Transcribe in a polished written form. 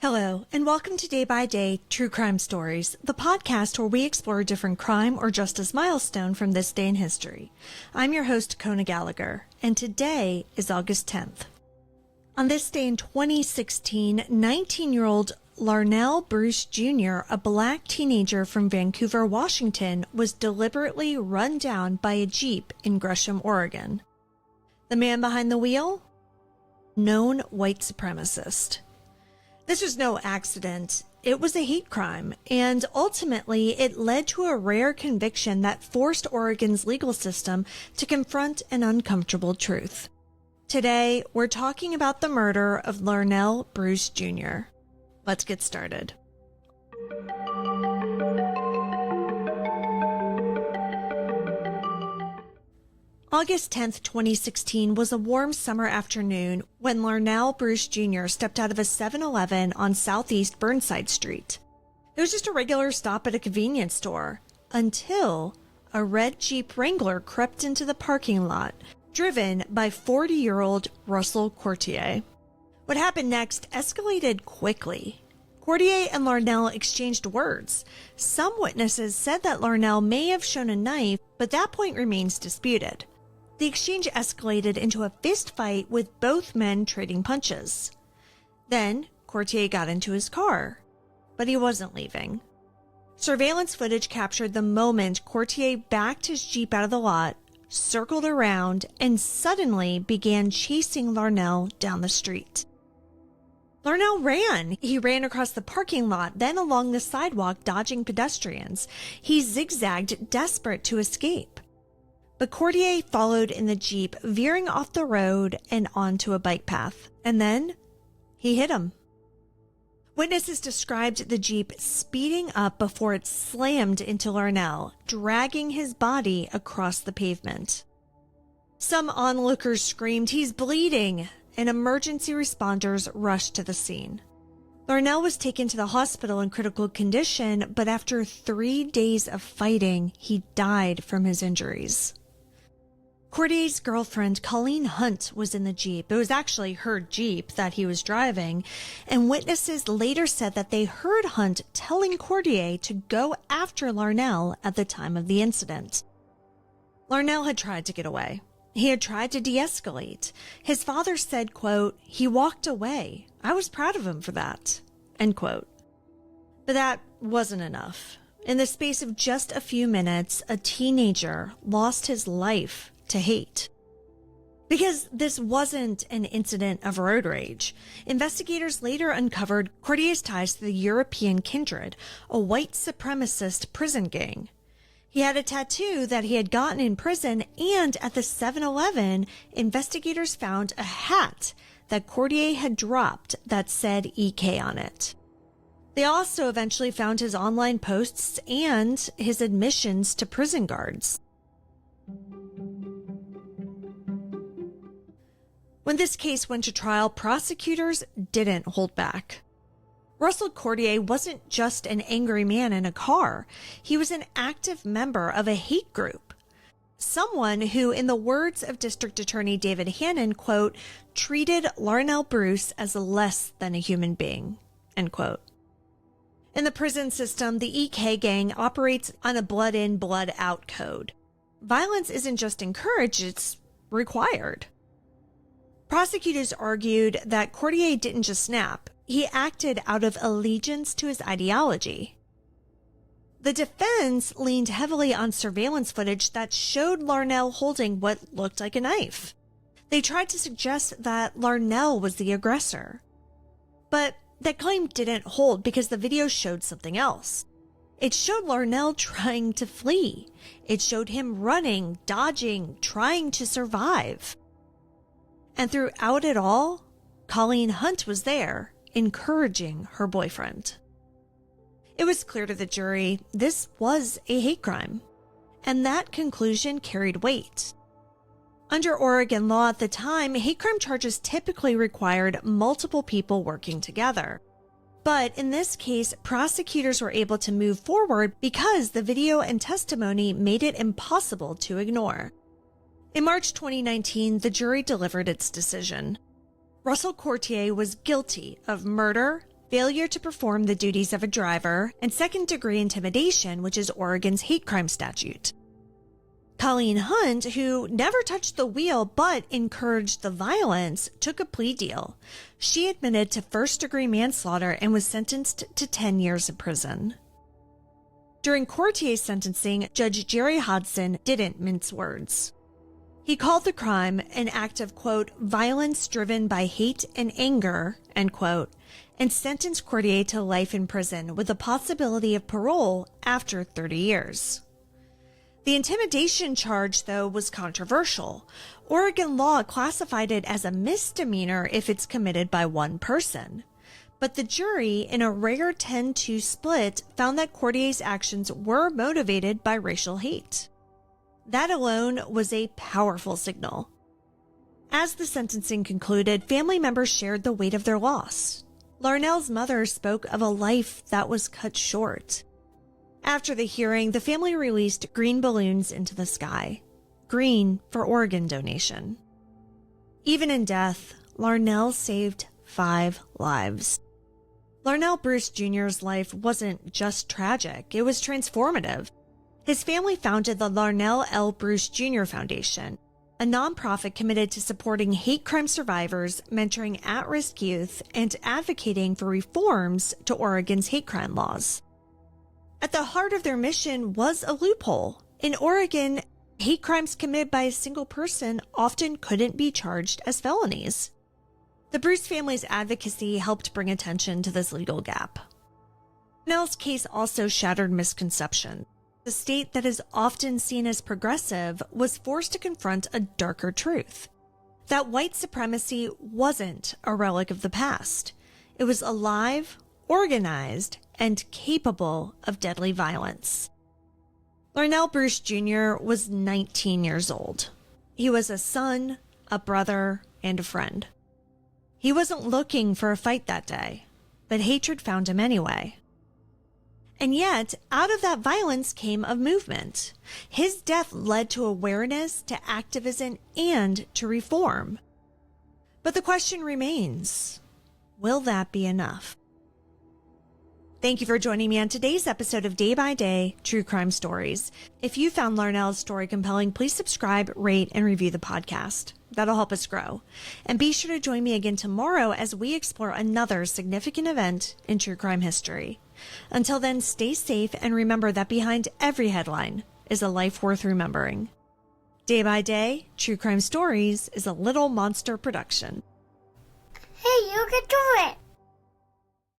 Hello, and welcome to Day by Day True Crime Stories, the podcast where we explore a different crime or justice milestone from this day in history. I'm your host, Kona Gallagher, and today is August 10th. On this day in 2016, 19-year-old Larnell Bruce Jr., a black teenager from Vancouver, Washington, was deliberately run down by a Jeep in Gresham, Oregon. The man behind the wheel? Known white supremacist. This was no accident. It was a hate crime, and ultimately it led to a rare conviction that forced Oregon's legal system to confront an uncomfortable truth. Today, we're talking about the murder of Larnell Bruce Jr. Let's get started. August 10th, 2016 was a warm summer afternoon when Larnell Bruce Jr. stepped out of a 7-Eleven on Southeast Burnside Street. It was just a regular stop at a convenience store until a red Jeep Wrangler crept into the parking lot, driven by 40-year-old Russell Courtier. What happened next escalated quickly. Courtier and Larnell exchanged words. Some witnesses said that Larnell may have shown a knife, but that point remains disputed. The exchange escalated into a fist fight with both men trading punches. Then, Courtier got into his car, but he wasn't leaving. Surveillance footage captured the moment Courtier backed his Jeep out of the lot, circled around, and suddenly began chasing Larnell down the street. Larnell ran. He ran across the parking lot, then along the sidewalk, dodging pedestrians. He zigzagged, desperate to escape. But Courtier followed in the Jeep, veering off the road and onto a bike path. And then he hit him. Witnesses described the Jeep speeding up before it slammed into Larnell, dragging his body across the pavement. Some onlookers screamed, "He's bleeding!" and emergency responders rushed to the scene. Larnell was taken to the hospital in critical condition, but after 3 days of fighting, he died from his injuries. Courtier's girlfriend, Colleen Hunt, was in the Jeep. It was actually her Jeep that he was driving, and witnesses later said that they heard Hunt telling Courtier to go after Larnell at the time of the incident. Larnell had tried to get away. He had tried to de-escalate. His father said, quote, "He walked away. I was proud of him for that," end quote. But that wasn't enough. In the space of just a few minutes, a teenager lost his life to hate. Because this wasn't an incident of road rage. Investigators later uncovered Courtier's ties to the European Kindred, a white supremacist prison gang. He had a tattoo that he had gotten in prison, and at the 7-Eleven, investigators found a hat that Courtier had dropped that said EK on it. They also eventually found his online posts and his admissions to prison guards. When this case went to trial, prosecutors didn't hold back. Russell Courtier wasn't just an angry man in a car. He was an active member of a hate group. Someone who, in the words of District Attorney David Hannon, quote, treated Larnell Bruce as less than a human being, end quote. In the prison system, the EK gang operates on a blood in, blood out code. Violence isn't just encouraged, it's required. Prosecutors argued that Courtier didn't just snap. He acted out of allegiance to his ideology. The defense leaned heavily on surveillance footage that showed Larnell holding what looked like a knife. They tried to suggest that Larnell was the aggressor. But that claim didn't hold because the video showed something else. It showed Larnell trying to flee. It showed him running, dodging, trying to survive. And throughout it all, Colleen Hunt was there, encouraging her boyfriend. It was clear to the jury this was a hate crime, and that conclusion carried weight. Under Oregon law at the time, hate crime charges typically required multiple people working together. But in this case, prosecutors were able to move forward because the video and testimony made it impossible to ignore. In March 2019, the jury delivered its decision. Russell Courtier was guilty of murder, failure to perform the duties of a driver, and second-degree intimidation, which is Oregon's hate crime statute. Colleen Hunt, who never touched the wheel but encouraged the violence, took a plea deal. She admitted to first-degree manslaughter and was sentenced to 10 years in prison. During Courtier's sentencing, Judge Jerry Hodson didn't mince words. He called the crime an act of, quote, violence driven by hate and anger, end quote, and sentenced Courtier to life in prison with the possibility of parole after 30 years. The intimidation charge, though, was controversial. Oregon law classified it as a misdemeanor if it's committed by one person. But the jury, in a rare 10-2 split, found that Courtier's actions were motivated by racial hate. That alone was a powerful signal. As the sentencing concluded, family members shared the weight of their loss. Larnell's mother spoke of a life that was cut short. After the hearing, the family released green balloons into the sky. Green for organ donation. Even in death, Larnell saved 5 lives. Larnell Bruce Jr.'s life wasn't just tragic, it was transformative. His family founded the Larnell L. Bruce Jr. Foundation, a nonprofit committed to supporting hate crime survivors, mentoring at-risk youth, and advocating for reforms to Oregon's hate crime laws. At the heart of their mission was a loophole. In Oregon, hate crimes committed by a single person often couldn't be charged as felonies. The Bruce family's advocacy helped bring attention to this legal gap. Larnell's case also shattered misconceptions. The state that is often seen as progressive was forced to confront a darker truth. That white supremacy wasn't a relic of the past. It was alive, organized, and capable of deadly violence. Larnell Bruce Jr. was 19 years old. He was a son, a brother, and a friend. He wasn't looking for a fight that day, but hatred found him anyway. And yet, out of that violence came a movement. His death led to awareness, to activism, and to reform. But the question remains, will that be enough? Thank you for joining me on today's episode of Day by Day True Crime Stories. If you found Larnell's story compelling, please subscribe, rate, and review the podcast. That'll help us grow. And be sure to join me again tomorrow as we explore another significant event in true crime history. Until then, stay safe and remember that behind every headline is a life worth remembering. Day by Day True Crime Stories is a Little Monster production. Hey, you can do it!